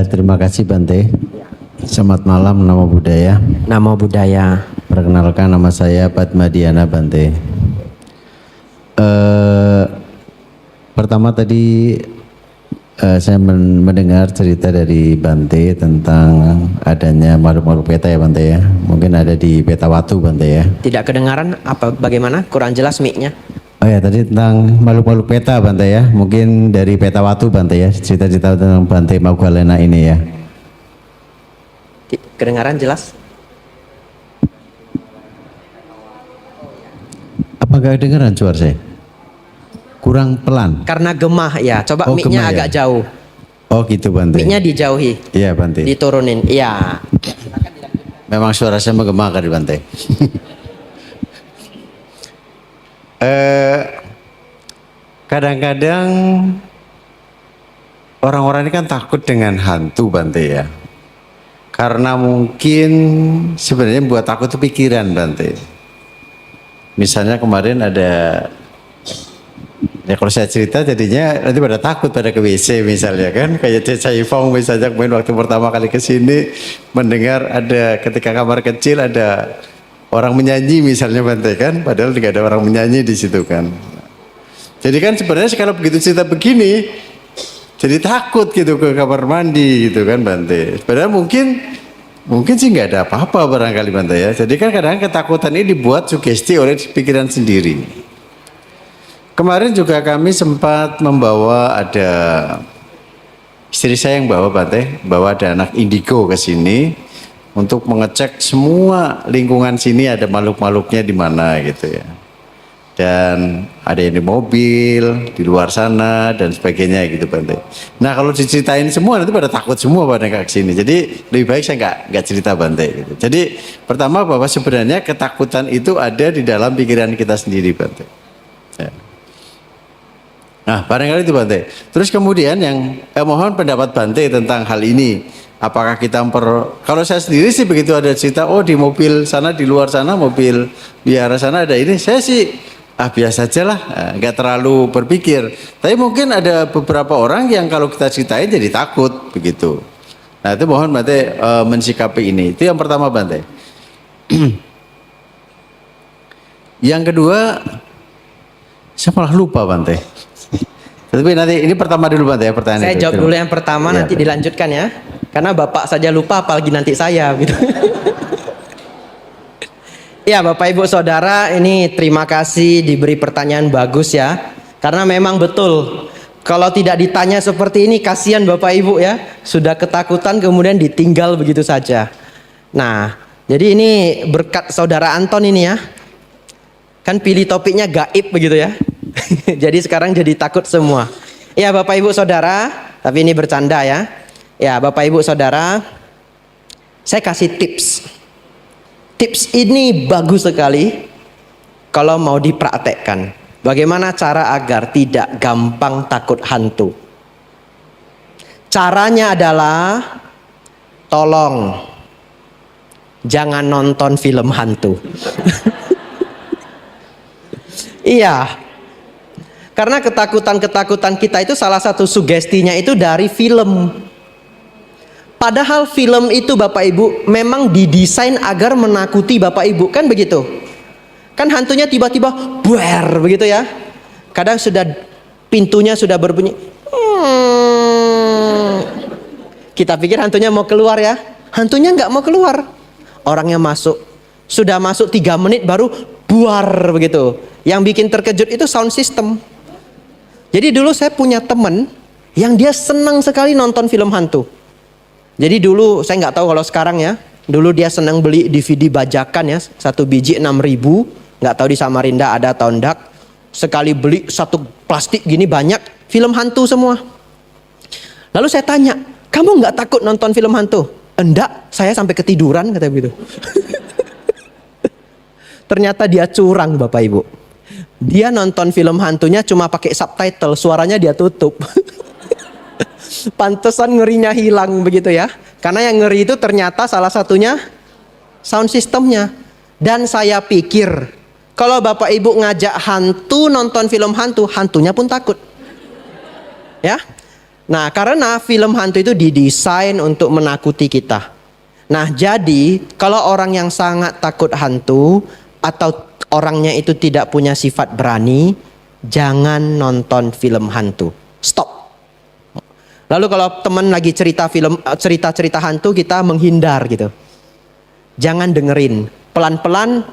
Terima kasih Bante. Selamat malam, nama budaya. Nama budaya. Perkenalkan, nama saya Padmadiana Bante. Pertama tadi saya mendengar cerita dari Bante tentang adanya makhluk-makhluk peta ya Bante ya. Mungkin ada di peta watu Bante ya. Tidak kedengaran apa bagaimana? Kurang jelas mic-nya. Oh ya, tadi tentang makhluk-makhluk peta Bante ya. Mungkin dari peta watu Bante ya. Cerita-cerita tentang Bante Magdalena ini ya. Kedengaran jelas? Apa gak kedengaran suara saya? Kurang pelan. Karena gemah ya. Coba mic-nya gemah, agak ya? jauh. Oh gitu Bante. Mic-nya dijauhi. Iya Bante. Diturunin. Iya. Memang suara saya menggema kan di Bante. Kadang-kadang orang-orang ini kan takut dengan hantu Bante ya. Karena mungkin sebenarnya buat takut itu pikiran Bante. Misalnya kemarin ada, ya kalau saya cerita jadinya nanti pada takut pada ke WC misalnya kan. Kayak Cai Fong misalnya kemarin waktu pertama kali ke sini mendengar ada ketika kamar kecil ada orang menyanyi misalnya Bante kan. Padahal tidak ada orang menyanyi di situ kan. Jadi kan sebenarnya kalau begitu cerita begini jadi takut gitu ke kamar mandi gitu kan Bante. Padahal mungkin sih nggak ada apa-apa barangkali Bante ya. Jadi kan kadang-kadang ketakutan ini dibuat sugesti oleh pikiran sendiri. Kemarin juga kami sempat membawa ada istri saya yang bawa Bante, bawa ada anak indigo ke sini untuk mengecek semua lingkungan sini ada makhluk-makhluknya di mana gitu ya. Dan ada yang di mobil, di luar sana dan sebagainya gitu Bante. Nah kalau diceritain semua nanti pada takut semua pada ke sini. Jadi lebih baik saya nggak cerita Bante gitu. Jadi pertama bahwa sebenarnya ketakutan itu ada di dalam pikiran kita sendiri Bante. Ya. Nah barangkali itu Bante. Terus kemudian yang mohon pendapat Bante tentang hal ini. Apakah kita kalau saya sendiri sih begitu ada cerita oh di mobil sana di luar sana mobil biara sana ada ini saya sih biasa aja lah, nggak terlalu berpikir. Tapi mungkin ada beberapa orang yang kalau kita ceritain jadi takut begitu. Nah itu mohon Bante mensikapi ini. Itu yang pertama Bante. Yang kedua, saya malah lupa Bante. Tapi nanti ini pertama dulu Bante ya pertanyaan. Saya itu. jawab dulu yang pertama ya, nanti dilanjutkan ya. Karena Bapak saja lupa apalagi nanti saya gitu. Ya Bapak Ibu Saudara, ini terima kasih diberi pertanyaan bagus ya. Karena memang betul, kalau tidak ditanya seperti ini kasihan Bapak Ibu ya. Sudah ketakutan kemudian ditinggal begitu saja. Nah, jadi ini berkat Saudara Anton ini ya. Kan pilih topiknya gaib begitu ya. Jadi sekarang jadi takut semua. Ya Bapak Ibu Saudara, tapi ini bercanda ya. Ya Bapak Ibu Saudara, saya kasih tips. Tips ini bagus sekali kalau mau dipraktekkan. Bagaimana cara agar tidak gampang takut hantu? Caranya adalah tolong jangan nonton film hantu. Iya. Karena ketakutan-ketakutan kita itu salah satu sugestinya itu dari film. Padahal film itu Bapak Ibu memang didesain agar menakuti Bapak Ibu, kan begitu? Kan hantunya tiba-tiba buer begitu ya. Kadang sudah pintunya sudah berbunyi. Kita pikir hantunya mau keluar ya. Hantunya nggak mau keluar. Orangnya masuk. Sudah masuk 3 menit baru buar begitu. Yang bikin terkejut itu sound system. Jadi dulu saya punya teman yang dia senang sekali nonton film hantu. Jadi dulu saya nggak tahu kalau sekarang ya. Dulu dia senang beli DVD bajakan ya, 1 biji 6.000. Nggak tahu di Samarinda ada atau enggak. Sekali beli 1 plastik gini banyak film hantu semua. Lalu saya tanya, kamu nggak takut nonton film hantu? Enggak, saya sampai ketiduran kata begitu. Ternyata dia curang Bapak Ibu. Dia nonton film hantunya cuma pakai subtitle, suaranya dia tutup. Pantesan ngerinya hilang begitu ya. Karena yang ngeri itu ternyata salah satunya sound systemnya. Dan saya pikir kalau Bapak Ibu ngajak hantu nonton film hantu, hantunya pun takut. Ya. Nah, karena film hantu itu didesain untuk menakuti kita. Nah, jadi kalau orang yang sangat takut hantu atau orangnya itu tidak punya sifat berani, jangan nonton film hantu. Stop. Lalu kalau teman lagi cerita hantu, kita menghindar gitu. Jangan dengerin. Pelan-pelan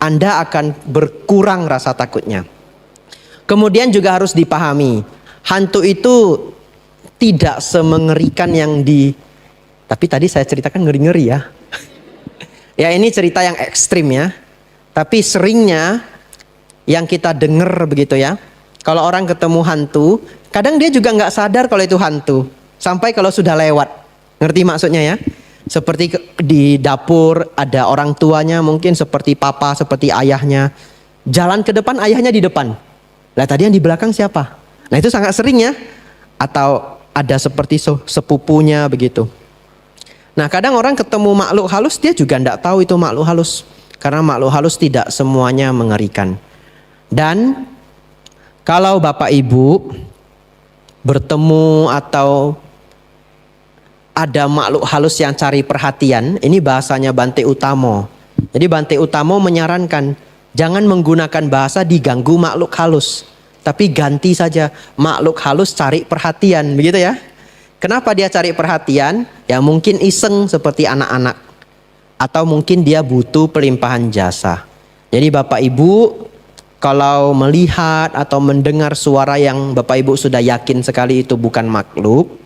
Anda akan berkurang rasa takutnya. Kemudian juga harus dipahami, hantu itu tidak semengerikan yang tapi tadi saya ceritakan ngeri-ngeri ya. Ya ini cerita yang ekstrim ya. Tapi seringnya yang kita dengar begitu ya. Kalau orang ketemu hantu, kadang dia juga nggak sadar kalau itu hantu. Sampai kalau sudah lewat. Ngerti maksudnya ya? Seperti di dapur ada orang tuanya mungkin seperti papa, seperti ayahnya. Jalan ke depan, ayahnya di depan. Lah tadi yang di belakang siapa? Nah itu sangat sering ya. Atau ada seperti sepupunya begitu. Nah kadang orang ketemu makhluk halus, dia juga tidak tahu itu makhluk halus. Karena makhluk halus tidak semuanya mengerikan. Dan kalau Bapak Ibu bertemu atau ada makhluk halus yang cari perhatian, ini bahasanya Bante Utamo. Jadi Bante Utamo menyarankan jangan menggunakan bahasa diganggu makhluk halus, tapi ganti saja makhluk halus cari perhatian, begitu ya. Kenapa dia cari perhatian? Ya mungkin iseng seperti anak-anak, atau mungkin dia butuh pelimpahan jasa. Jadi Bapak Ibu kalau melihat atau mendengar suara yang Bapak Ibu sudah yakin sekali itu bukan makhluk,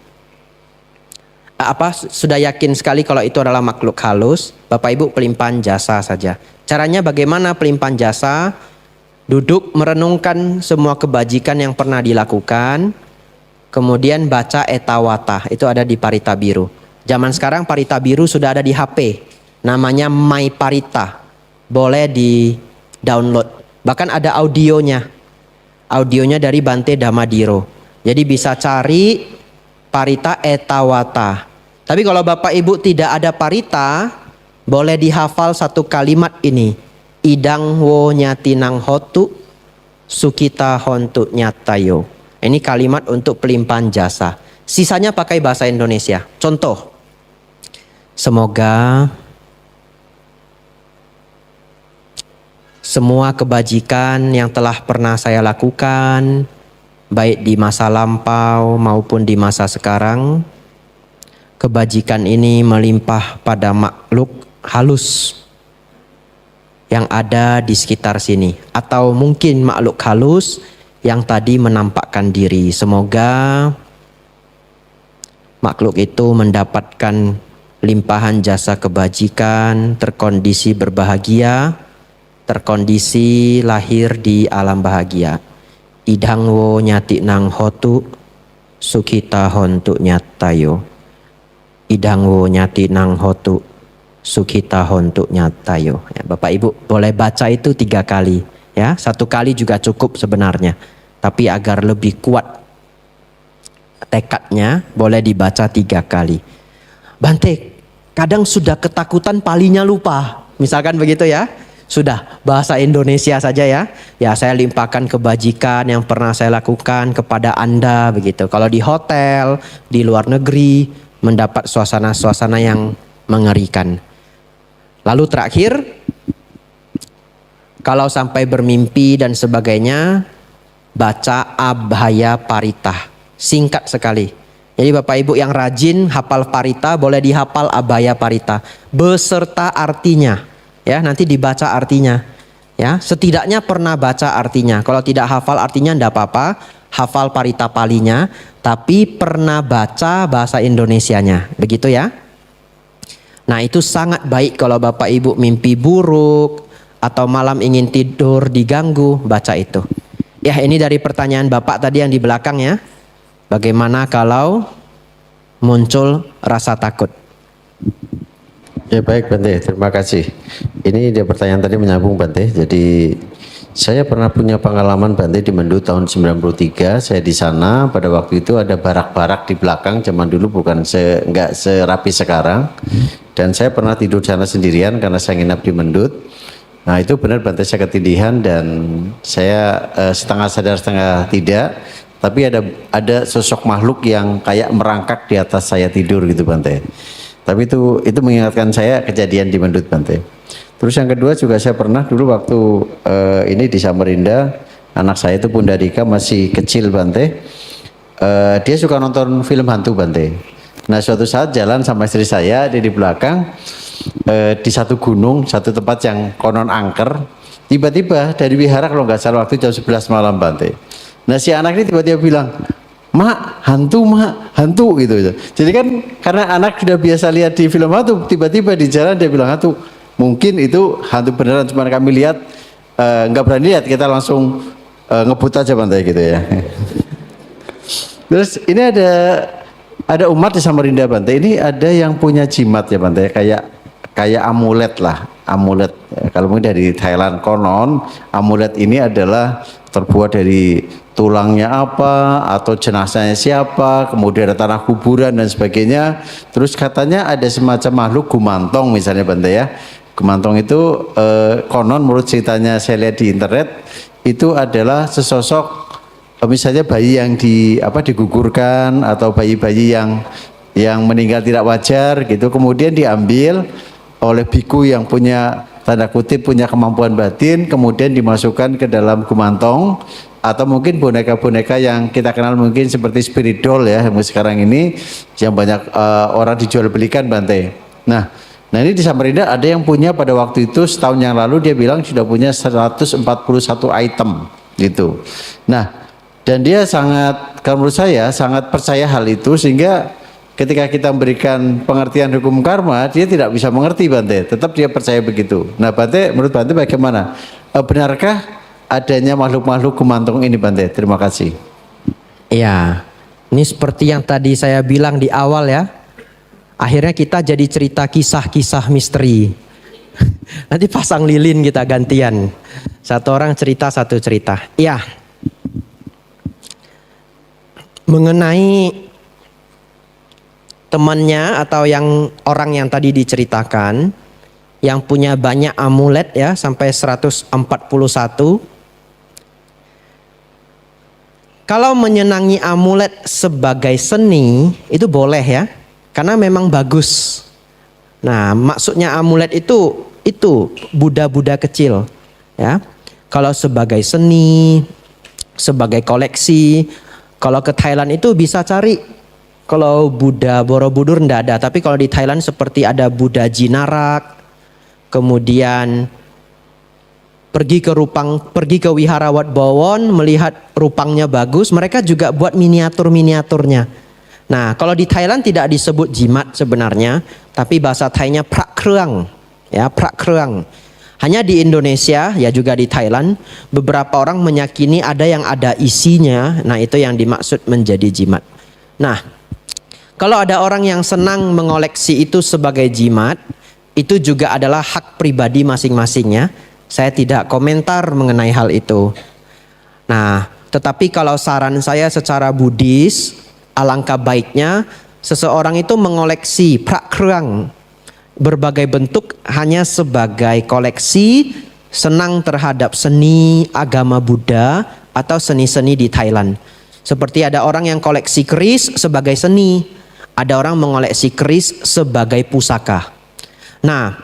sudah yakin sekali kalau itu adalah makhluk halus, Bapak Ibu pelimpahan jasa saja. Caranya bagaimana pelimpahan jasa? Duduk merenungkan semua kebajikan yang pernah dilakukan, kemudian baca etawata, itu ada di Parita Biru. Zaman sekarang Parita Biru sudah ada di HP, namanya My Parita, boleh di download. Bahkan ada audionya dari Bante Damadiro. Jadi bisa cari Parita etawata. Tapi kalau Bapak Ibu tidak ada Parita, boleh dihafal satu kalimat ini. Idang wo nyatinang hotu sukita hontu nyatayo. Ini kalimat untuk pelimpahan jasa. Sisanya pakai bahasa Indonesia. Contoh, semoga semua kebajikan yang telah pernah saya lakukan, baik di masa lampau maupun di masa sekarang, kebajikan ini melimpah pada makhluk halus yang ada di sekitar sini, atau mungkin makhluk halus yang tadi menampakkan diri. Semoga makhluk itu mendapatkan limpahan jasa kebajikan, terkondisi berbahagia, terkondisi lahir di alam bahagia. Idang wo nyati nang hotu sukita hontu nyatayo. Idang wo nyati nang hotu sukita hontu nyatayo. Ya, Bapak Ibu boleh baca itu 3 kali. Ya, 1 kali juga cukup sebenarnya. Tapi agar lebih kuat tekadnya, boleh dibaca 3 kali. Bante, kadang sudah ketakutan palinya lupa. Misalkan begitu ya. Sudah bahasa Indonesia saja ya. Ya saya limpahkan kebajikan yang pernah saya lakukan kepada Anda begitu. Kalau di hotel, di luar negeri, mendapat suasana-suasana yang mengerikan. Lalu terakhir, kalau sampai bermimpi dan sebagainya, baca Abhaya Parita. Singkat sekali. Jadi Bapak Ibu yang rajin hafal Parita, boleh dihafal Abhaya Parita beserta artinya. Ya, nanti dibaca artinya. Ya, setidaknya pernah baca artinya. Kalau tidak hafal artinya tidak apa-apa, hafal Parita Palinya, tapi pernah baca bahasa Indonesianya. Begitu ya. Nah, itu sangat baik kalau Bapak Ibu mimpi buruk atau malam ingin tidur diganggu, baca itu. Ya, ini dari pertanyaan Bapak tadi yang di belakang ya. Bagaimana kalau muncul rasa takut? Ya baik Bante, terima kasih. Ini dia pertanyaan tadi menyambung Bante. Jadi saya pernah punya pengalaman Bante di Mendu tahun 93. Saya di sana pada waktu itu ada barak-barak di belakang. Zaman dulu nggak serapi sekarang. Dan saya pernah tidur di sana sendirian karena saya nginap di Mendut. Nah itu benar Bante, saya ketindihan dan saya setengah sadar setengah tidak. tapi ada sosok makhluk yang kayak merangkak di atas saya tidur gitu Bante. Tapi itu mengingatkan saya kejadian di Mendut Bante. Terus yang kedua juga saya pernah dulu waktu ini di Samarinda, anak saya itu Pundarika masih kecil Bante. Dia suka nonton film hantu Bante. Nah suatu saat jalan sama istri saya, dia di belakang di satu gunung, satu tempat yang konon angker. Tiba-tiba dari wihara kalau nggak salah waktu jam 11 malam Bante. Nah si anak ini tiba-tiba bilang, mak hantu gitu. Jadi kan karena anak sudah biasa lihat di film hantu, tiba-tiba di jalan dia bilang hantu. Mungkin itu hantu beneran, cuma kami lihat nggak berani lihat, kita langsung ngebut aja Bante gitu ya. Terus ini ada umat di Samarinda Bante, ini ada yang punya jimat ya Bante, kayak amulet lah, amulet. Kalau mungkin dari Thailand konon amulet ini adalah terbuat dari tulangnya apa atau jenazahnya siapa, kemudian ada tanah kuburan dan sebagainya. Terus katanya ada semacam makhluk gumantong misalnya Bante ya. Gumantong itu konon menurut ceritanya saya lihat di internet itu adalah sesosok misalnya bayi yang digugurkan atau bayi-bayi yang meninggal tidak wajar gitu, kemudian diambil oleh biku yang punya tanda kutip punya kemampuan batin, kemudian dimasukkan ke dalam gumantong atau mungkin boneka-boneka yang kita kenal mungkin seperti spirit doll ya yang sekarang ini yang banyak orang dijual belikan Bante. Nah ini di Samarinda ada yang punya pada waktu itu setahun yang lalu dia bilang sudah punya 141 item gitu. Nah dan dia sangat, kalau menurut saya sangat percaya hal itu sehingga ketika kita memberikan pengertian hukum karma, dia tidak bisa mengerti Bante, tetap dia percaya begitu. Nah Bante, menurut Bante bagaimana? Benarkah adanya makhluk-makhluk gumantong ini Bante? Terima kasih. Ya, ini seperti yang tadi saya bilang di awal ya. Akhirnya kita jadi cerita kisah-kisah misteri. Nanti pasang lilin kita gantian. Satu orang cerita, satu cerita. Ya, mengenai temannya atau orang yang tadi diceritakan yang punya banyak amulet ya sampai 141. Kalau menyenangi amulet sebagai seni itu boleh ya, karena memang bagus. Nah, maksudnya amulet itu Buddha-Buddha kecil ya. Kalau sebagai seni, sebagai koleksi, kalau ke Thailand itu bisa cari. Kalau Buddha Borobudur enggak ada, tapi kalau di Thailand seperti ada Buddha Jinarak, kemudian pergi ke Wihara Wat Bawon melihat rupangnya bagus, mereka juga buat miniaturnya. Nah, kalau di Thailand tidak disebut jimat sebenarnya, tapi bahasa Thainya prak kreng, ya prak kreng. Hanya di Indonesia, ya juga di Thailand, beberapa orang meyakini ada yang ada isinya, nah itu yang dimaksud menjadi jimat. Nah, kalau ada orang yang senang mengoleksi itu sebagai jimat, itu juga adalah hak pribadi masing-masingnya. Saya tidak komentar mengenai hal itu. Nah, tetapi kalau saran saya secara Buddhis, alangkah baiknya seseorang itu mengoleksi prakrang berbagai bentuk hanya sebagai koleksi, senang terhadap seni agama Buddha atau seni-seni di Thailand. Seperti ada orang yang koleksi keris sebagai seni, ada orang mengoleksi keris sebagai pusaka. Nah,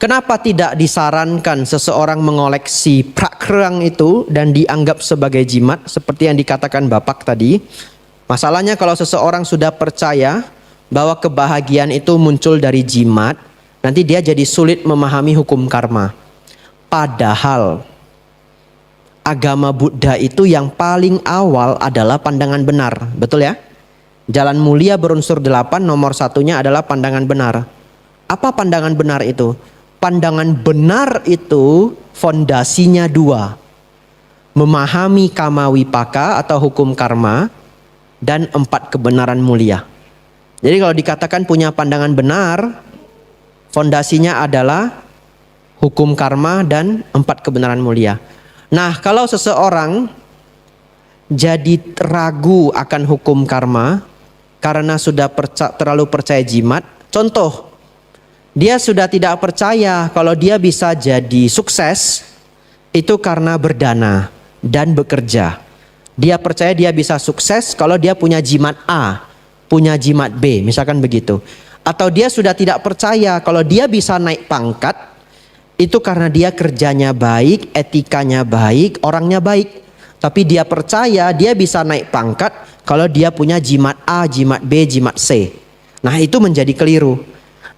kenapa tidak disarankan seseorang mengoleksi prakrang itu dan dianggap sebagai jimat seperti yang dikatakan Bapak tadi? Masalahnya kalau seseorang sudah percaya bahwa kebahagiaan itu muncul dari jimat, nanti dia jadi sulit memahami hukum karma. Padahal agama Buddha itu yang paling awal adalah pandangan benar, betul ya? Jalan mulia berunsur 8, nomor satunya adalah pandangan benar. Apa pandangan benar itu? Pandangan benar itu fondasinya 2. Memahami kama wipaka atau hukum karma dan 4 kebenaran mulia. Jadi kalau dikatakan punya pandangan benar, fondasinya adalah hukum karma dan 4 kebenaran mulia. Nah, kalau seseorang jadi ragu akan hukum karma karena sudah terlalu percaya jimat, contoh, dia sudah tidak percaya kalau dia bisa jadi sukses itu karena berdana dan bekerja. Dia percaya dia bisa sukses kalau dia punya jimat A, punya jimat B, misalkan begitu. Atau dia sudah tidak percaya kalau dia bisa naik pangkat, itu karena dia kerjanya baik, etikanya baik, orangnya baik. Tapi dia percaya dia bisa naik pangkat kalau dia punya jimat A, jimat B, jimat C. Nah, itu menjadi keliru.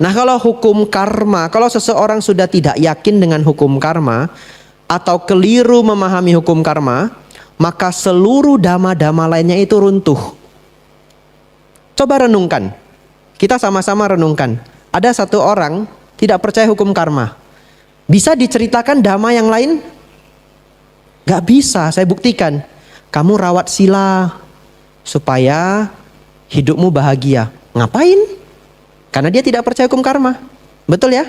Nah, kalau hukum karma, kalau seseorang sudah tidak yakin dengan hukum karma atau keliru memahami hukum karma, maka seluruh dhamma-dhamma lainnya itu runtuh. Coba renungkan. Kita sama-sama renungkan. Ada satu orang tidak percaya hukum karma. Bisa diceritakan dhamma yang lain? Gak bisa, saya buktikan. Kamu rawat sila supaya hidupmu bahagia. Ngapain? Karena dia tidak percaya hukum karma. Betul ya?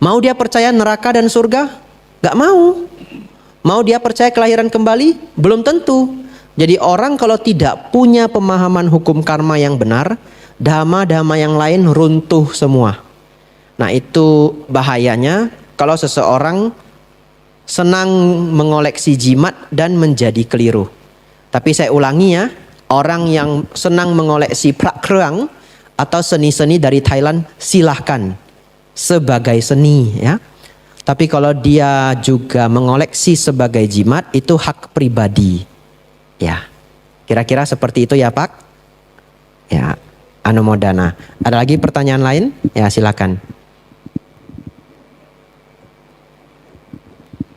Mau dia percaya neraka dan surga? Gak mau. Mau dia percaya kelahiran kembali? Belum tentu. Jadi orang kalau tidak punya pemahaman hukum karma yang benar, dhamma-dhamma yang lain runtuh semua. Nah, itu bahayanya kalau seseorang senang mengoleksi jimat dan menjadi keliru. Tapi saya ulangi ya, orang yang senang mengoleksi prakrang atau seni-seni dari Thailand, silahkan sebagai seni ya. Tapi kalau dia juga mengoleksi sebagai jimat, itu hak pribadi. Ya, kira-kira seperti itu ya Pak. Ya, anumodana. Ada lagi pertanyaan lain? Ya, silakan.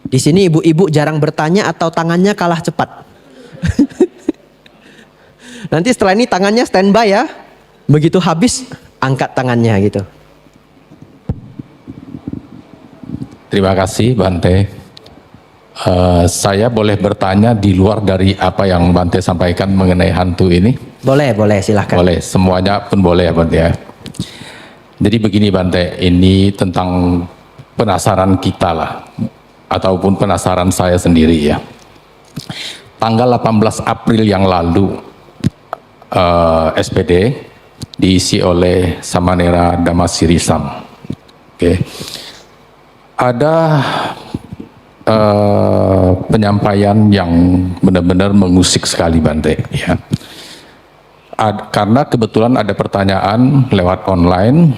Di sini ibu-ibu jarang bertanya atau tangannya kalah cepat. Nanti setelah ini tangannya standby ya. Begitu habis, angkat tangannya gitu. Terima kasih Bante. Saya boleh bertanya di luar dari apa yang Bante sampaikan mengenai hantu ini? Boleh, silahkan. Boleh, semuanya pun boleh ya Bante ya. Jadi begini Bante, ini tentang penasaran kita lah, ataupun penasaran saya sendiri ya. Tanggal 18 April yang lalu, SPD diisi oleh Samanera Dhammasiri-sam. Oke. Ada penyampaian yang benar-benar mengusik sekali Bante ya. Karena kebetulan ada pertanyaan lewat online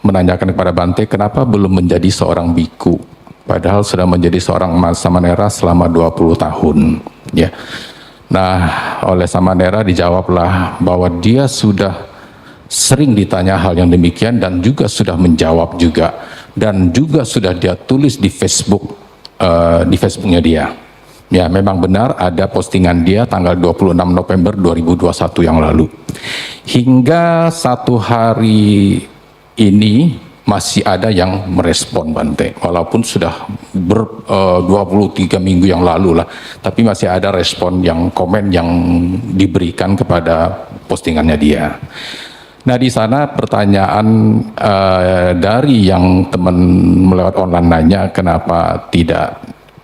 menanyakan kepada Bante kenapa belum menjadi seorang biku padahal sudah menjadi seorang Samanera selama 20 tahun ya. Nah, oleh Samanera dijawablah bahwa dia sudah sering ditanya hal yang demikian dan juga sudah menjawab juga, dan juga sudah dia tulis di Facebook, di Facebooknya dia. Ya, memang benar ada postingan dia tanggal 26 November 2021 yang lalu. Hingga satu hari ini masih ada yang merespon Bante, walaupun sudah 23 minggu yang lalu lah, tapi masih ada respon yang komen yang diberikan kepada postingannya dia. Nah, di sana pertanyaan dari yang teman melewat online nanya kenapa tidak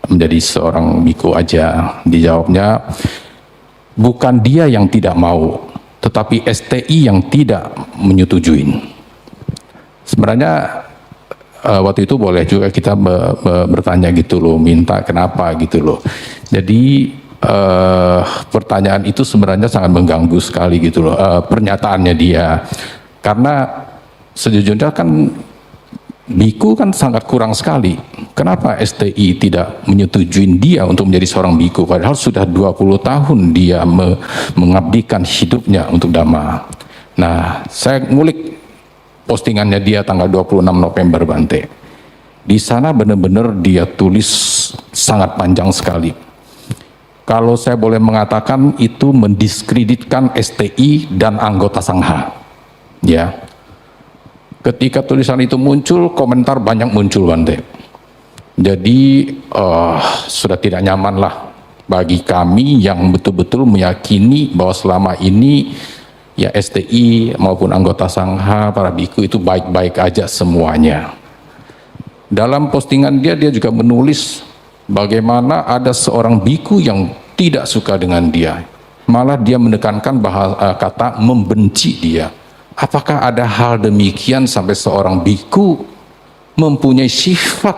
menjadi seorang biku aja, dijawabnya bukan dia yang tidak mau, tetapi STI yang tidak menyetujuin. Sebenarnya waktu itu boleh juga kita bertanya gitu loh, minta kenapa gitu loh. Jadi pertanyaan itu sebenarnya sangat mengganggu sekali gitu loh, pernyataannya dia. Karena sejujurnya kan biku kan sangat kurang sekali. Kenapa STI tidak menyetujui dia untuk menjadi seorang biku padahal sudah 20 tahun dia mengabdikan hidupnya untuk Dhamma. Nah, saya ngulik postingannya dia tanggal 26 November Bante. Di sana benar-benar dia tulis sangat panjang sekali. Kalau saya boleh mengatakan itu mendiskreditkan STI dan anggota Sangha. Ya. Ketika tulisan itu muncul, komentar banyak muncul Bante. Jadi sudah tidak nyaman lah bagi kami yang betul-betul meyakini bahwa selama ini ya STI maupun anggota Sangha, para biku itu baik-baik aja semuanya. Dalam postingan dia juga menulis bagaimana ada seorang biku yang tidak suka dengan dia. Malah dia menekankan kata membenci dia. Apakah ada hal demikian sampai seorang biku mempunyai sifat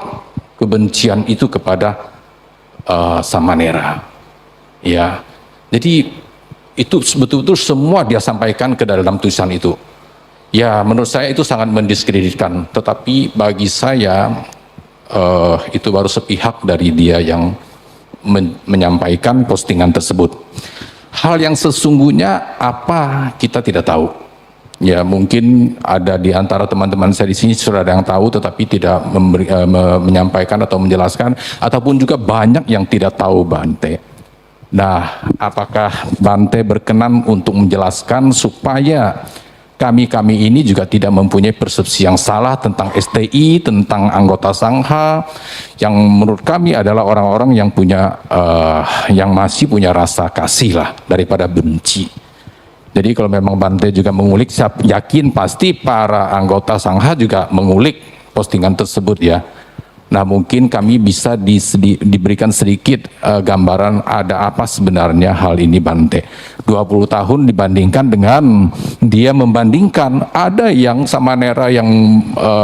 kebencian itu kepada Samanera? Ya, jadi itu betul-betul semua dia sampaikan ke dalam tulisan itu. Ya, menurut saya itu sangat mendiskreditkan. Tetapi bagi saya itu baru sepihak dari dia yang menyampaikan postingan tersebut. Hal yang sesungguhnya apa kita tidak tahu. Ya, mungkin ada di antara teman-teman saya di sini sudah ada yang tahu tetapi tidak menyampaikan atau menjelaskan, ataupun juga banyak yang tidak tahu Bante. Nah, apakah Bante berkenan untuk menjelaskan supaya kami ini juga tidak mempunyai persepsi yang salah tentang STI, tentang anggota Sangha, yang menurut kami adalah orang-orang yang punya, yang masih punya rasa kasih lah daripada benci. Jadi kalau memang Bante juga mengulik, saya yakin pasti para anggota Sangha juga mengulik postingan tersebut ya. Nah, mungkin kami bisa diberikan sedikit gambaran ada apa sebenarnya hal ini Bante. 20 tahun dibandingkan dengan dia membandingkan ada yang Samanera yang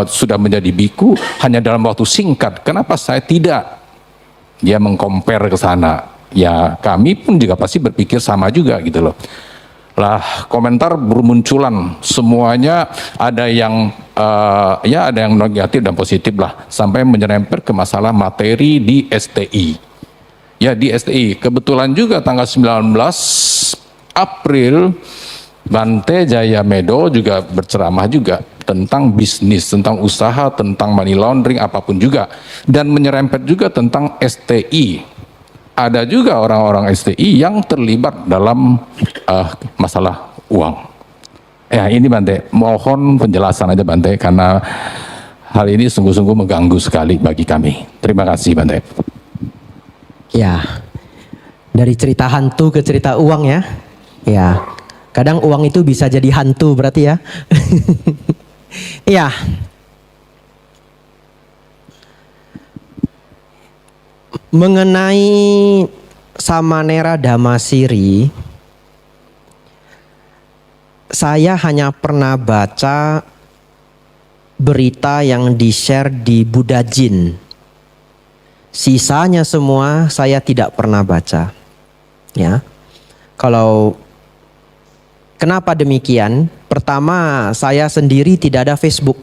sudah menjadi biku hanya dalam waktu singkat. Kenapa saya tidak? Dia mengcompare ke sana. Ya, kami pun juga pasti berpikir sama juga gitu loh. Lah, komentar bermunculan semuanya, ada yang ya ada yang negatif dan positif lah, sampai menyerempet ke masalah materi di STI. Ya, di STI kebetulan juga tanggal 19 April Bante Jaya Medo juga berceramah juga tentang bisnis, tentang usaha, tentang money laundering apapun juga, dan menyerempet juga tentang STI. Ada juga orang-orang STI yang terlibat dalam masalah uang. Ya, ini Bante, mohon penjelasan aja Bante, karena hal ini sungguh-sungguh mengganggu sekali bagi kami. Terima kasih Bante. Ya, dari cerita hantu ke cerita uang ya. Ya, kadang uang itu bisa jadi hantu berarti ya. Iya. Mengenai Samanera Dhammasiri, saya hanya pernah baca berita yang di-share di Buddhajin. Sisanya semua saya tidak pernah baca. Ya. Kenapa demikian? Pertama, saya sendiri tidak ada Facebook.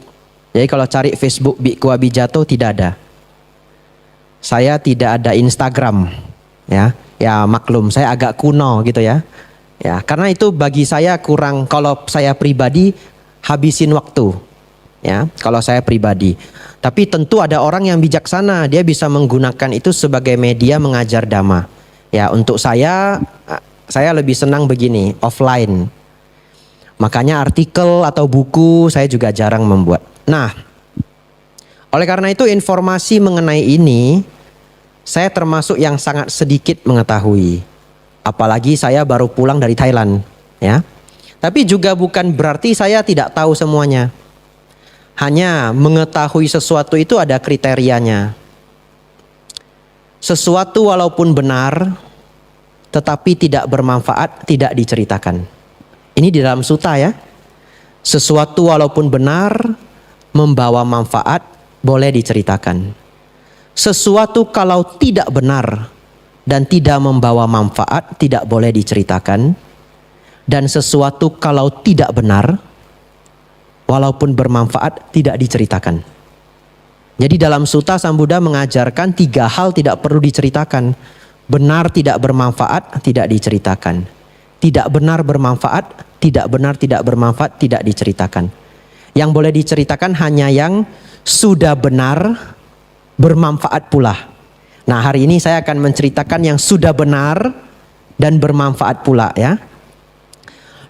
Jadi kalau cari Facebook Bhikkhu Abhijato tidak ada. Saya tidak ada Instagram, ya maklum saya agak kuno gitu ya, karena itu bagi saya kurang, kalau saya pribadi habisin waktu, ya kalau saya pribadi. Tapi tentu ada orang yang bijaksana, dia bisa menggunakan itu sebagai media mengajar dhamma. Ya, untuk saya lebih senang begini, offline. Makanya artikel atau buku saya juga jarang membuat. Nah, oleh karena itu informasi mengenai ini saya termasuk yang sangat sedikit mengetahui. Apalagi saya baru pulang dari Thailand, ya. Tapi juga bukan berarti saya tidak tahu semuanya. Hanya mengetahui sesuatu itu ada kriterianya. Sesuatu walaupun benar tetapi tidak bermanfaat tidak diceritakan. Ini di dalam sutta ya. Sesuatu walaupun benar membawa manfaat boleh diceritakan. Sesuatu kalau tidak benar dan tidak membawa manfaat tidak boleh diceritakan. Dan sesuatu kalau tidak benar walaupun bermanfaat tidak diceritakan. Jadi dalam sutta Sang Buddha mengajarkan 3 hal tidak perlu diceritakan. Benar tidak bermanfaat tidak diceritakan. Tidak benar bermanfaat, tidak benar tidak bermanfaat tidak diceritakan. Yang boleh diceritakan hanya yang sudah benar bermanfaat pula. Nah, hari ini saya akan menceritakan yang sudah benar dan bermanfaat pula ya.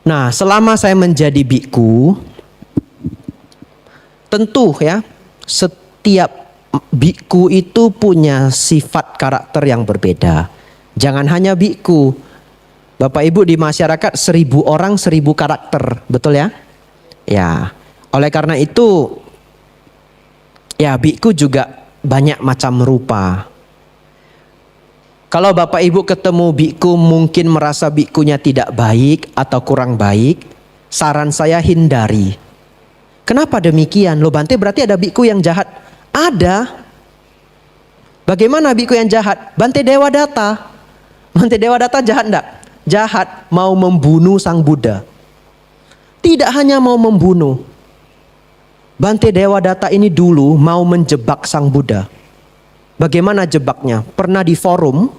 Nah, selama saya menjadi biku, tentu ya, setiap biku itu punya sifat karakter yang berbeda. Jangan hanya biku. Bapak Ibu, di masyarakat 1000 orang 1000 karakter, betul ya? Ya, oleh karena itu ya biku juga banyak macam rupa. Kalau Bapak Ibu ketemu biku mungkin merasa bikunya tidak baik atau kurang baik, saran saya hindari. Kenapa demikian? Loh Bante, berarti ada biku yang jahat? Ada. Bagaimana biku yang jahat? Bante Dewa Data. Bante Dewadatta jahat enggak? Jahat, mau membunuh Sang Buddha. Tidak hanya mau membunuh. Bante Dewadatta ini dulu mau menjebak Sang Buddha. Bagaimana jebaknya? Pernah di forum,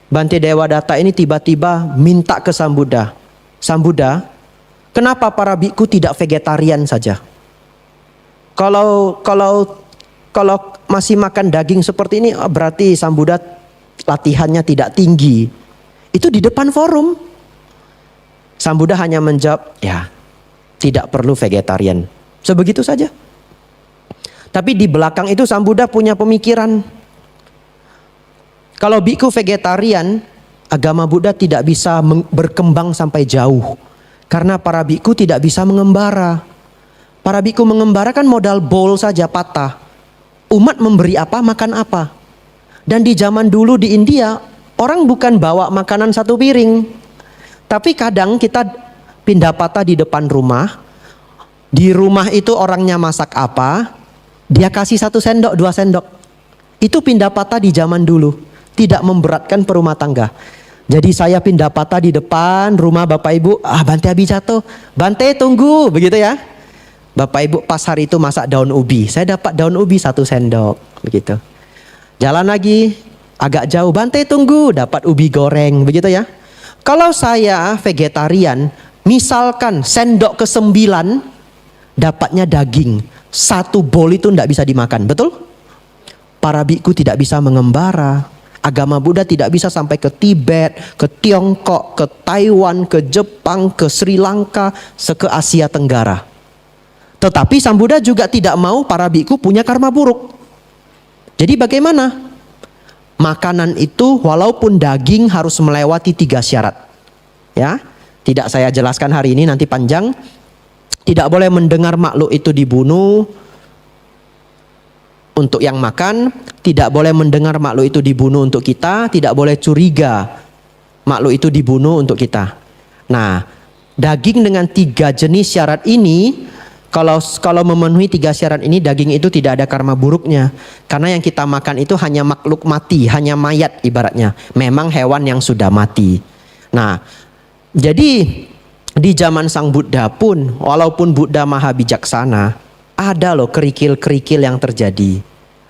Bante Dewadatta ini tiba-tiba minta ke Sang Buddha. Sang Buddha, kenapa para biku tidak vegetarian saja? Kalau masih makan daging seperti ini, berarti Sang Buddha latihannya tidak tinggi. Itu di depan forum. Sang Buddha hanya menjawab, ya tidak perlu vegetarian. Sebegitu saja. Tapi di belakang itu Sang Buddha punya pemikiran. Kalau biku vegetarian, agama Buddha tidak bisa berkembang sampai jauh. Karena para biku tidak bisa mengembara. Para biku mengembara kan modal bowl saja patah. Umat memberi apa, makan apa. Dan di zaman dulu di India, orang bukan bawa makanan satu piring. Tapi kadang kita pindah patah di depan rumah. Di rumah itu orangnya masak apa, dia kasih 1 sendok, 2 sendok. Itu pindah patah di zaman dulu. Tidak memberatkan perumah tangga. Jadi saya pindah patah di depan rumah Bapak Ibu. Bante habis jatuh. Bante tunggu, begitu ya. Bapak Ibu pas hari itu masak daun ubi. Saya dapat daun ubi 1 sendok, begitu. Jalan lagi, agak jauh. Bante tunggu, dapat ubi goreng, begitu ya. Kalau saya vegetarian, misalkan sendok ke-9 dapatnya daging. 1 bowl itu tidak bisa dimakan, betul? Para biku tidak bisa mengembara. Agama Buddha tidak bisa sampai ke Tibet, ke Tiongkok, ke Taiwan, ke Jepang, ke Sri Lanka, ke Asia Tenggara. Tetapi Sang Buddha juga tidak mau para biku punya karma buruk. Jadi bagaimana? Makanan itu walaupun daging harus melewati 3 syarat. Ya, tidak saya jelaskan hari ini, nanti panjang. Tidak boleh mendengar makhluk itu dibunuh untuk yang makan. Tidak boleh mendengar makhluk itu dibunuh untuk kita. Tidak boleh curiga makhluk itu dibunuh untuk kita. Nah, daging dengan 3 jenis syarat ini, kalau memenuhi 3 syarat ini, daging itu tidak ada karma buruknya. Karena yang kita makan itu hanya makhluk mati, hanya mayat ibaratnya. Memang hewan yang sudah mati. Nah, jadi di zaman Sang Buddha pun, walaupun Buddha maha bijaksana, ada loh kerikil-kerikil yang terjadi.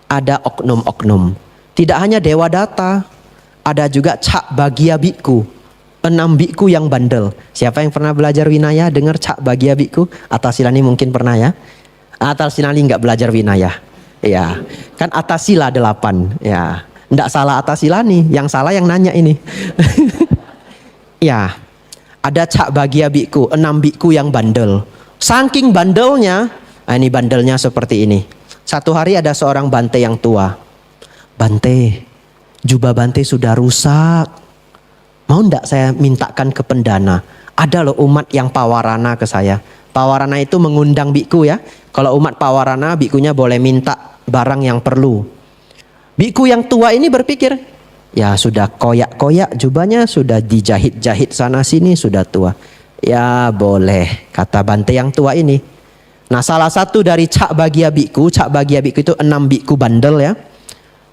Ada oknum-oknum. Tidak hanya Dewadatta, ada juga Cak Bagya Bhikkhu. 6 biku yang bandel. Siapa yang pernah belajar Vinaya dengar Cak Bagya Bhikkhu? Atasilani mungkin pernah ya. Atasilani nggak belajar Vinaya. Ya, kan Atasila 8. Ya, nggak salah Atasilani, yang salah yang nanya ini. Ya, ada Cak Bagya Bhikkhu, 6 biku yang bandel. Saking bandelnya, ini bandelnya seperti ini. Satu hari ada seorang Bante yang tua. Bante, jubah Bante sudah rusak. Mau ndak saya mintakan ke pendana? Ada loh umat yang pawarana ke saya. Pawarana itu mengundang biku ya. Kalau umat pawarana, bikunya boleh minta barang yang perlu. Biku yang tua ini berpikir, ya sudah koyak-koyak jubahnya, sudah dijahit-jahit sana sini, sudah tua. Ya boleh, kata Bante yang tua ini. Nah, salah satu dari Cak Bagya Bhikkhu itu 6 biku bandel ya.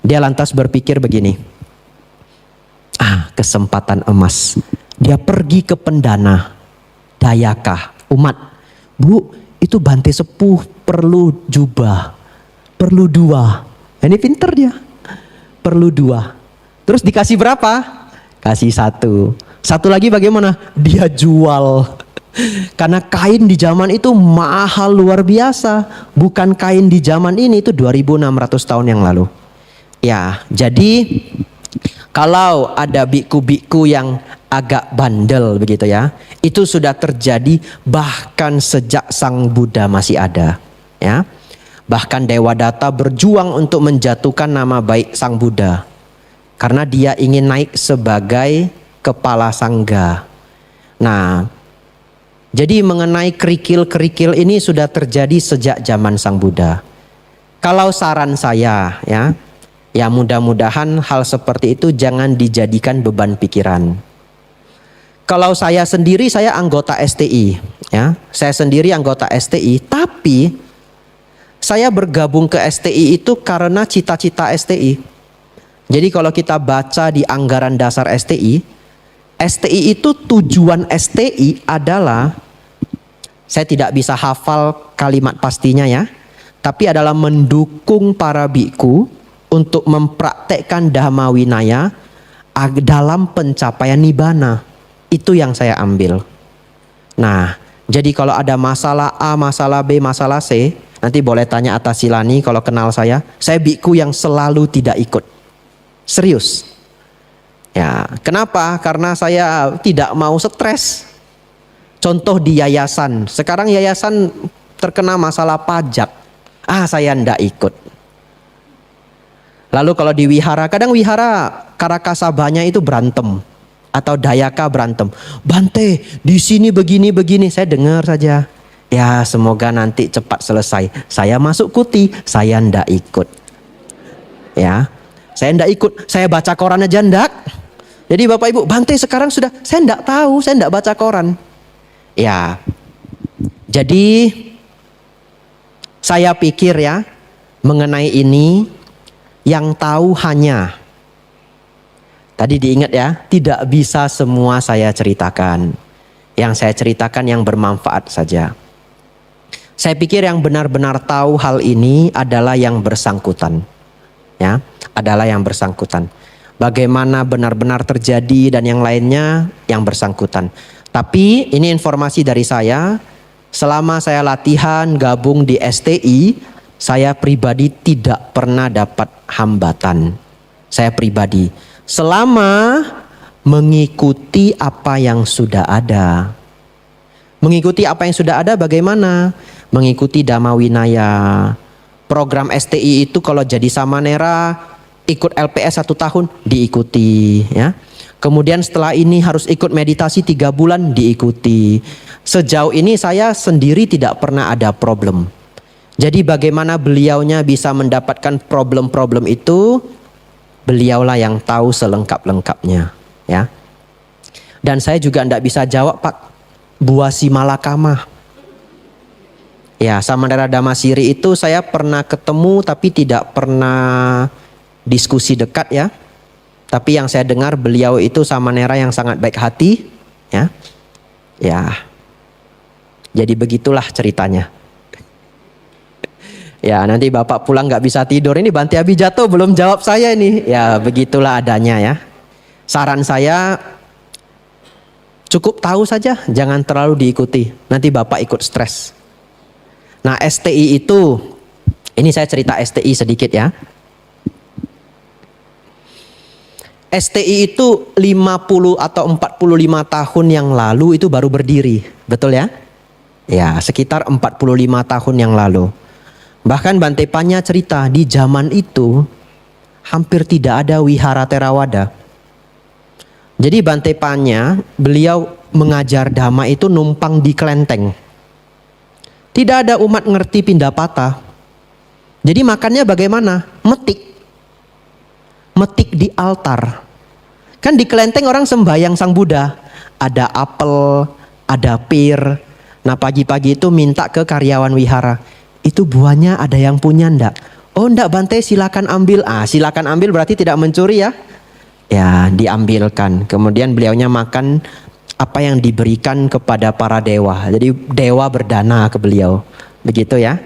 Dia lantas berpikir begini. Kesempatan emas. Dia pergi ke pendana Dayaka, umat. Bu, itu Bante sepuh perlu jubah, perlu 2. Ini pinter dia. Perlu 2. Terus dikasih berapa? Kasih 1. Satu lagi bagaimana? Dia jual. Karena kain di zaman itu mahal luar biasa. Bukan kain di zaman ini, itu 2600 tahun yang lalu. Ya, jadi kalau ada biku-biku yang agak bandel begitu ya, itu sudah terjadi bahkan sejak Sang Buddha masih ada. Ya, bahkan Dewadatta berjuang untuk menjatuhkan nama baik Sang Buddha karena dia ingin naik sebagai kepala sangga. Nah, jadi mengenai kerikil-kerikil ini sudah terjadi sejak zaman Sang Buddha. Kalau saran saya ya mudah-mudahan hal seperti itu jangan dijadikan beban pikiran. Kalau saya sendiri, saya anggota STI ya. Saya sendiri anggota STI, tapi saya bergabung ke STI itu karena cita-cita STI. Jadi kalau kita baca di anggaran dasar STI, STI itu tujuan STI adalah, saya tidak bisa hafal kalimat pastinya ya, tapi adalah mendukung para biku untuk mempraktekkan Dhamma Winaya dalam pencapaian Nibbana. Itu yang saya ambil. Nah, jadi kalau ada masalah A, masalah B, masalah C, nanti boleh tanya atas Silani kalau kenal saya biku yang selalu tidak ikut. Serius. Ya, kenapa? Karena saya tidak mau stres. Contoh di yayasan. Sekarang yayasan terkena masalah pajak. Saya ndak ikut. Lalu kalau di wihara, kadang wihara Karakasabanya itu berantem. Atau Dayaka berantem. Bante, di sini begini-begini. Saya dengar saja. Ya, semoga nanti cepat selesai. Saya masuk kuti, saya ndak ikut. Ya. Saya ndak ikut, saya baca koran aja ndak. Jadi Bapak Ibu, Bante sekarang sudah, saya ndak tahu, saya ndak baca koran. Ya, jadi saya pikir ya, mengenai ini, yang tahu hanya, tadi diingat ya, tidak bisa semua saya ceritakan. Yang saya ceritakan yang bermanfaat saja. Saya pikir yang benar-benar tahu hal ini adalah yang bersangkutan. Ya, adalah yang bersangkutan. Bagaimana benar-benar terjadi dan yang lainnya yang bersangkutan. Tapi ini informasi dari saya, selama saya latihan gabung di STI, saya pribadi tidak pernah dapat hambatan. Saya pribadi selama mengikuti apa yang sudah ada. Mengikuti apa yang sudah ada bagaimana? Mengikuti Dhamma Winaya. Program STI itu kalau jadi samanera ikut LPS 1 tahun diikuti ya. Kemudian setelah ini harus ikut meditasi 3 bulan diikuti. Sejauh ini saya sendiri tidak pernah ada problem. Jadi bagaimana beliaunya bisa mendapatkan problem-problem itu, beliaulah yang tahu selengkap-lengkapnya ya. Dan saya juga tidak bisa jawab Pak Buasi Malakama. Ya, Samanera Dhammasiri itu saya pernah ketemu tapi tidak pernah diskusi dekat ya. Tapi yang saya dengar beliau itu samanera yang sangat baik hati ya. Ya. Jadi begitulah ceritanya. Ya, nanti Bapak pulang nggak bisa tidur. Ini Bante Abijato belum jawab saya ini. Ya, begitulah adanya ya. Saran saya cukup tahu saja, jangan terlalu diikuti. Nanti Bapak ikut stres. Nah, STI itu, ini saya cerita STI sedikit ya. STI itu 50 atau 45 tahun yang lalu itu baru berdiri. Betul ya? Ya, sekitar 45 tahun yang lalu. Bahkan Bante Panya cerita di zaman itu hampir tidak ada wihara Theravada. Jadi Bante Panya, beliau mengajar dhamma itu numpang di kelenteng. Tidak ada umat ngerti Pindapata. Jadi makannya bagaimana? Metik. Metik di altar. Kan di kelenteng orang sembahyang Sang Buddha. Ada apel, ada pir. Nah pagi-pagi itu minta ke karyawan wihara. Itu buahnya ada yang punya ndak? Oh ndak Bante, silakan ambil. Silakan ambil berarti tidak mencuri ya. Ya diambilkan. Kemudian beliaunya makan apa yang diberikan kepada para dewa. Jadi dewa berdana ke beliau. Begitu ya.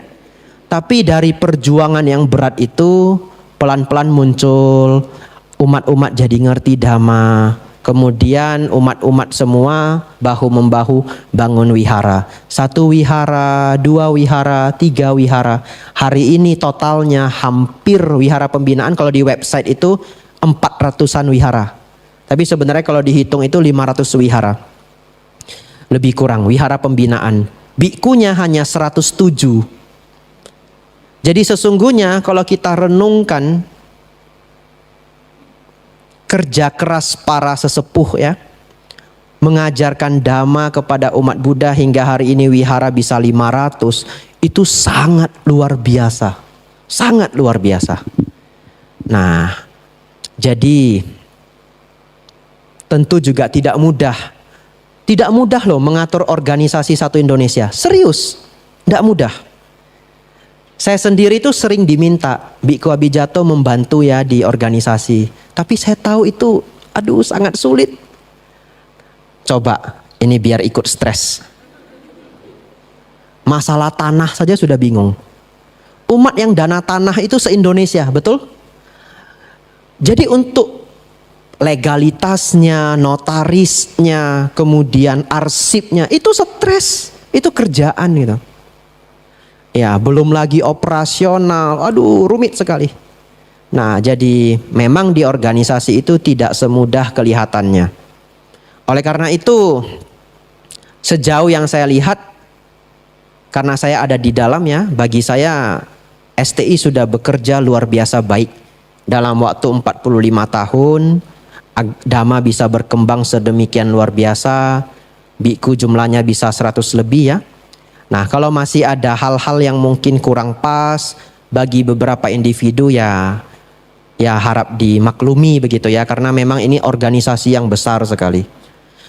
Tapi dari perjuangan yang berat itu pelan-pelan muncul umat-umat jadi ngerti dhamma. Kemudian umat-umat semua bahu-membahu bangun wihara. 1 wihara, 2 wihara, 3 wihara. Hari ini totalnya hampir wihara pembinaan kalau di website itu 400-an wihara. Tapi sebenarnya kalau dihitung itu 500 wihara. Lebih kurang wihara pembinaan. Bikunya hanya 107. Jadi sesungguhnya kalau kita renungkan kerja keras para sesepuh ya, mengajarkan dhamma kepada umat Buddha hingga hari ini wihara bisa 500, itu sangat luar biasa. Sangat luar biasa. Nah, jadi tentu juga tidak mudah. Tidak mudah loh mengatur organisasi satu Indonesia. Serius, tidak mudah. Saya sendiri tuh sering diminta Biku Abijato membantu ya di organisasi. Tapi saya tahu itu aduh sangat sulit. Coba ini biar ikut stres. Masalah tanah saja sudah bingung. Umat yang dana tanah itu se-Indonesia, betul? Jadi untuk legalitasnya, notarisnya, kemudian arsipnya itu stres, itu kerjaan gitu. Ya, belum lagi operasional. Aduh, rumit sekali. Nah, jadi memang di organisasi itu tidak semudah kelihatannya. Oleh karena itu, sejauh yang saya lihat, karena saya ada di dalamnya, bagi saya STI sudah bekerja luar biasa baik. Dalam waktu 45 tahun, Dhamma bisa berkembang sedemikian luar biasa. Biku jumlahnya bisa 100 lebih ya. Nah, kalau masih ada hal-hal yang mungkin kurang pas bagi beberapa individu ya harap dimaklumi begitu ya, karena memang ini organisasi yang besar sekali.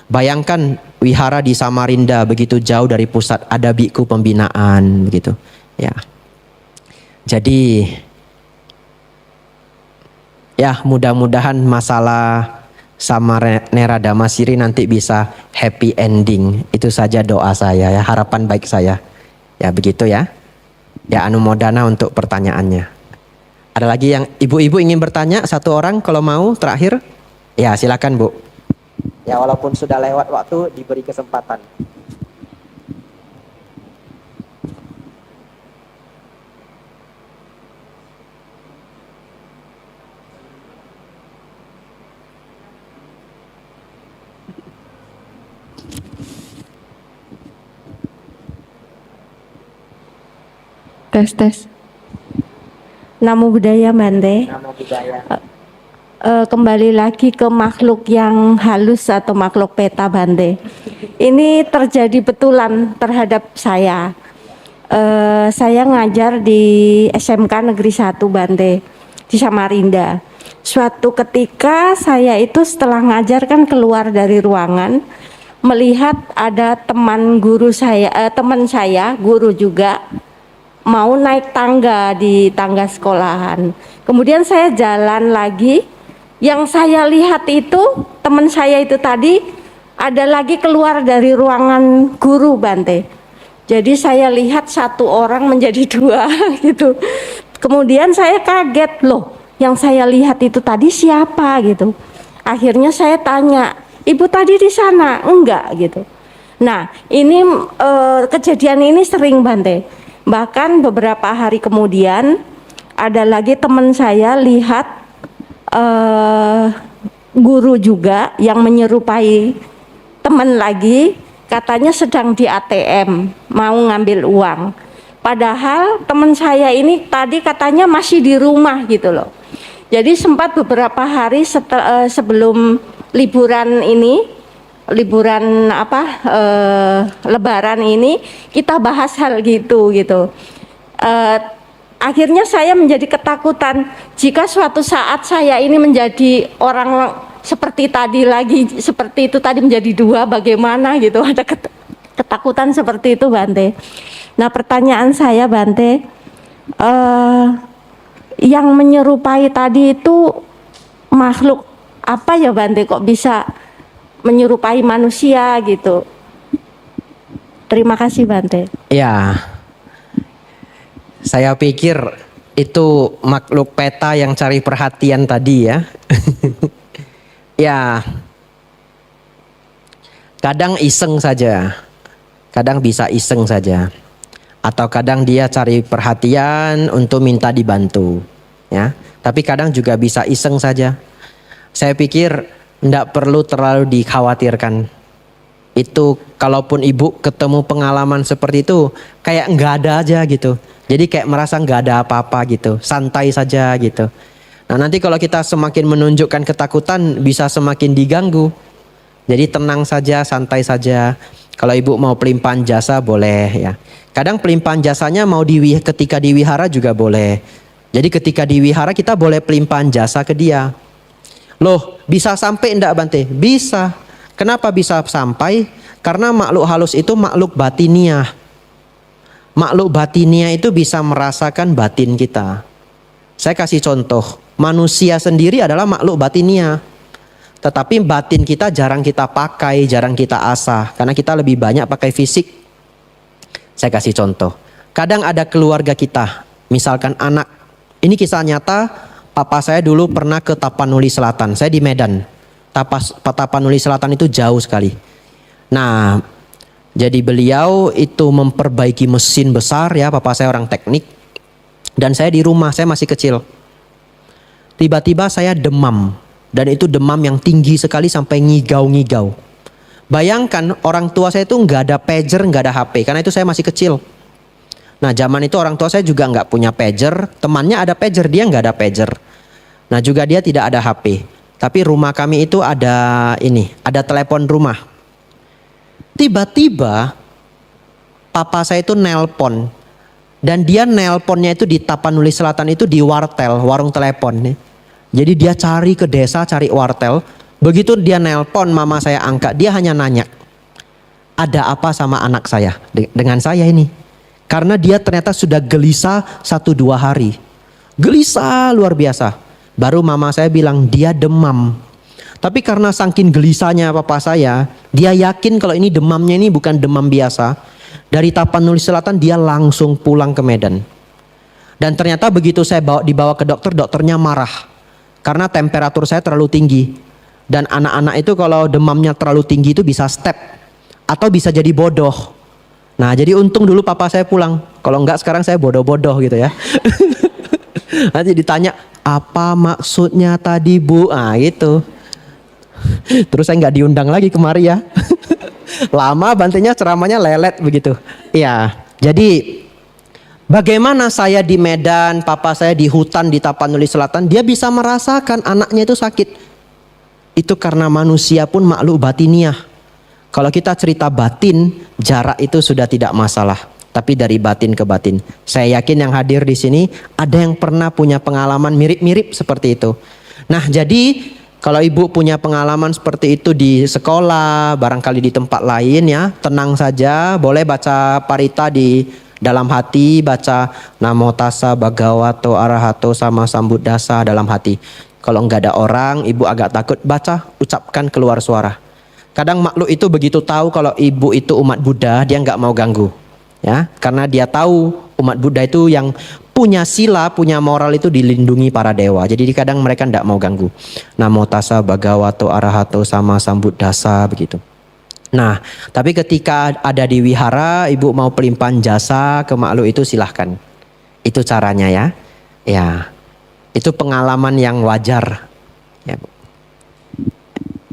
Bayangkan wihara di Samarinda begitu jauh dari pusat, ada biku pembinaan begitu. Ya. Jadi ya mudah-mudahan masalah sama Nera Damasiri nanti bisa happy ending. Itu saja doa saya ya, harapan baik saya. Ya begitu ya. Ya anumodana untuk pertanyaannya. Ada lagi yang ibu-ibu ingin bertanya? Satu orang kalau mau terakhir. Ya silakan Bu. Ya walaupun sudah lewat waktu diberi kesempatan. Tes. Namo Buddhaya Bante. Namo Buddhaya. Kembali lagi ke makhluk yang halus atau makhluk peta Bante. Ini terjadi betulan terhadap saya. Saya ngajar di SMK Negeri 1 Bante di Samarinda. Suatu ketika saya itu setelah ngajar kan keluar dari ruangan, melihat ada teman saya, guru juga, mau naik tangga di tangga sekolahan. Kemudian saya jalan lagi, yang saya lihat itu teman saya itu tadi ada lagi keluar dari ruangan guru Bante. Jadi saya lihat satu orang menjadi dua gitu. Kemudian saya kaget, loh yang saya lihat itu tadi siapa gitu. Akhirnya saya tanya, ibu tadi di sana? Enggak gitu. Nah ini kejadian ini sering Bante. Bahkan beberapa hari kemudian ada lagi teman saya lihat guru juga yang menyerupai teman lagi, katanya sedang di ATM mau ngambil uang. Padahal teman saya ini tadi katanya masih di rumah gitu loh. Jadi sempat beberapa hari sebelum liburan ini, Lebaran ini kita bahas hal gitu. Akhirnya saya menjadi ketakutan jika suatu saat saya ini menjadi orang seperti tadi lagi, seperti itu tadi menjadi dua, bagaimana gitu. Ada ketakutan seperti itu Bante. Nah pertanyaan saya Bante, yang menyerupai tadi itu makhluk apa ya Bante, kok bisa menyerupai manusia gitu? Terima kasih Bante. Ya, saya pikir itu makhluk peta yang cari perhatian tadi ya. Ya, kadang iseng saja, kadang bisa iseng saja, atau kadang dia cari perhatian untuk minta dibantu, ya. Tapi kadang juga bisa iseng saja. Saya pikir tidak perlu terlalu dikhawatirkan. Itu kalaupun ibu ketemu pengalaman seperti itu, kayak nggak ada aja gitu. Jadi kayak merasa nggak ada apa-apa gitu, santai saja gitu. Nah nanti kalau kita semakin menunjukkan ketakutan, bisa semakin diganggu. Jadi tenang saja, santai saja. Kalau ibu mau pelimpahan jasa boleh ya. Kadang pelimpahan jasanya mau ketika di wihara juga boleh. Jadi ketika di wihara kita boleh pelimpahan jasa ke dia. Loh, bisa sampai enggak Bante? Bisa. Kenapa bisa sampai? Karena makhluk halus itu makhluk batiniah. Makhluk batinia itu bisa merasakan batin kita. Saya kasih contoh, manusia sendiri adalah makhluk batinia. Tetapi batin kita jarang kita pakai, jarang kita asah. Karena kita lebih banyak pakai fisik. Saya kasih contoh. Kadang ada keluarga kita, misalkan anak. Ini kisah nyata, papa saya dulu pernah ke Tapanuli Selatan. Saya di Medan. Tapanuli Selatan itu jauh sekali. Nah, jadi beliau itu memperbaiki mesin besar ya, papa saya orang teknik. Dan saya di rumah, saya masih kecil. Tiba-tiba saya demam. Dan itu demam yang tinggi sekali sampai ngigau-ngigau. Bayangkan orang tua saya itu nggak ada pager, nggak ada HP. Karena itu saya masih kecil. Nah zaman itu orang tua saya juga nggak punya pager. Temannya ada pager, dia nggak ada pager. Nah juga dia tidak ada HP. Tapi rumah kami itu ada ada telepon rumah. Tiba-tiba papa saya itu nelpon. Dan dia nelponnya itu di Tapanuli Selatan itu di wartel, warung telepon. Jadi dia cari ke desa, cari wartel. Begitu dia nelpon, mama saya angkat. Dia hanya nanya, ada apa sama anak saya? Dengan saya ini. Karena dia ternyata sudah gelisah 1-2 hari. Gelisah luar biasa. Baru mama saya bilang dia demam. Tapi karena saking gelisahnya papa saya, dia yakin kalau ini demamnya ini bukan demam biasa. Dari Tapanuli Selatan dia langsung pulang ke Medan. Dan ternyata begitu saya dibawa ke dokter, dokternya marah. Karena temperatur saya terlalu tinggi. Dan anak-anak itu kalau demamnya terlalu tinggi itu bisa step. Atau bisa jadi bodoh. Nah jadi untung dulu papa saya pulang. Kalau enggak sekarang saya bodoh-bodoh gitu ya. Nanti ditanya, apa maksudnya tadi bu? Ah gitu. Terus saya nggak diundang lagi kemari ya. Lama bantenya ceramahnya lelet begitu. Ya, jadi bagaimana saya di Medan, papa saya di hutan di Tapanuli Selatan, dia bisa merasakan anaknya itu sakit. Itu karena manusia pun makhluk batiniah. Kalau kita cerita batin, jarak itu sudah tidak masalah. Tapi dari batin ke batin. Saya yakin yang hadir di sini ada yang pernah punya pengalaman mirip-mirip seperti itu. Nah, jadi kalau ibu punya pengalaman seperti itu di sekolah, barangkali di tempat lain ya, tenang saja, boleh baca parita di dalam hati, baca Namo Tassa Bhagavato Arahato Sama Sambuddhassa dalam hati. Kalau nggak ada orang, ibu agak takut, baca, ucapkan keluar suara. Kadang makhluk itu begitu tahu kalau ibu itu umat Buddha, dia nggak mau ganggu. Ya, karena dia tahu umat Buddha itu yang punya sila, punya moral itu dilindungi para dewa. Jadi kadang mereka tidak mau ganggu. Namo Tassa Bhagavato Arahato Sama Sambuddhassa begitu. Nah, tapi ketika ada di wihara, ibu mau pelimpahan jasa ke makhluk itu silahkan. Itu caranya ya. Ya, itu pengalaman yang wajar. Ya.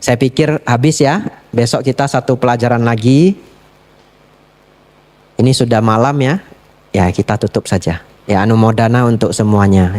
Saya pikir habis ya. Besok kita satu pelajaran lagi. Ini sudah malam ya. Ya kita tutup saja. Ya anumodana untuk semuanya.